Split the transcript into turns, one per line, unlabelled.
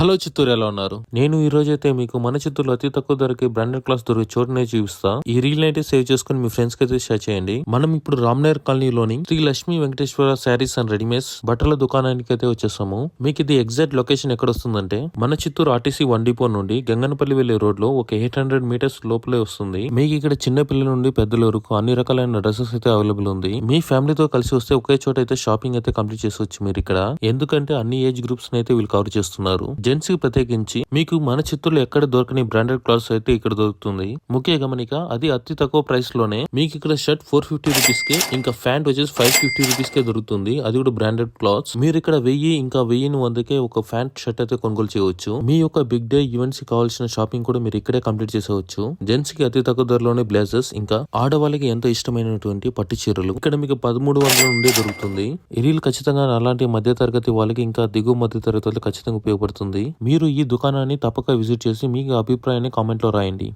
Hello Chittoor, ఎలా ఉన్నారు? నేను ఈ రోజైతే మీకు మన చిత్తూరులో అతి తక్కువ ధరకి బ్రాండెడ్ క్లాస్ దొరికే చోటునే చూపిస్తా. ఈ రీల్ అయితే సేవ్ చేసుకుని మీ ఫ్రెండ్స్ కి అయితే షేర్ చేయండి. మనం ఇప్పుడు రామ్నగర్ కాలనీలోని శ్రీ లక్ష్మీ వెంకటేశ్వర శారీస్ అండ్ రెడీమేడ్స్ బట్టల దుకాణానికి అయితే వచ్చేసాము. మీకు ఇది ఎగ్జాక్ట్ లొకేషన్ ఎక్కడ వస్తుందంటే మన చిత్తూరు ఆర్టీసీ 1 డిపో నుండి గంగనపల్లి వెళ్లే రోడ్ లో ఒక 800 మీటర్స్ లోపలే వస్తుంది. మీకు ఇక్కడ చిన్న పిల్లల నుండి పెద్దల వరకు అన్ని రకాలైన డ్రెస్సెస్ అయితే అవైలబుల్ ఉంది. మీ ఫ్యామిలీతో కలిసి వస్తే ఒకే చోట అయితే షాపింగ్ అయితే కంప్లీట్ చేసుకోవచ్చు మీరు ఇక్కడ. ఎందుకంటే అన్ని ఏజ్ గ్రూప్స్ అయితే వీళ్ళు కవర్ చేస్తున్నారు. జెంట్స్ కి ప్రత్యేకించి మీకు మన చిత్తూరులో ఎక్కడ దొరకని బ్రాండెడ్ క్లాత్స్ అయితే ఇక్కడ దొరుకుతుంది. ముఖ్య గమనిక, అది అతి తక్కువ ప్రైస్ లోనే మీకు ఇక్కడ షర్ట్ 450 రూపీస్ కి, ఇంకా ప్యాంట్ వచ్చేసి 550 రూపీస్ కే దొరుకుతుంది. అది కూడా బ్రాండెడ్ క్లాత్స్. మీరు ఇక్కడ 1000 ఒక ప్యాంట్ షర్ట్ అయితే కొనుగోలు చేయవచ్చు. మీ యొక్క బిగ్ డే ఈవెంట్స్ కి కావాల్సిన షాపింగ్ కూడా మీరు ఇక్కడే కంప్లీట్ చేసేవచ్చు. జెంట్స్ కి అతి తక్కువ ధరలోనే బ్లేజర్స్, ఇంకా ఆడవాళ్ళకి ఎంతో ఇష్టమైనటువంటి పట్టు చీరలు ఇక్కడ మీకు 1300 నుండి దొరుకుతుంది. ఈ రీల్ ఖచ్చితంగా అలాంటి మధ్య తరగతి వాళ్ళకి, ఇంకా దిగువ మధ్య తరగతి వాళ్ళకి ఖచ్చితంగా ఉపయోగపడుతుంది. మీరు ఈ దుకాణాన్ని తప్పక విజిట్ చేసి మీ అభిప్రాయాన్ని కామెంట్ లో రాయండి.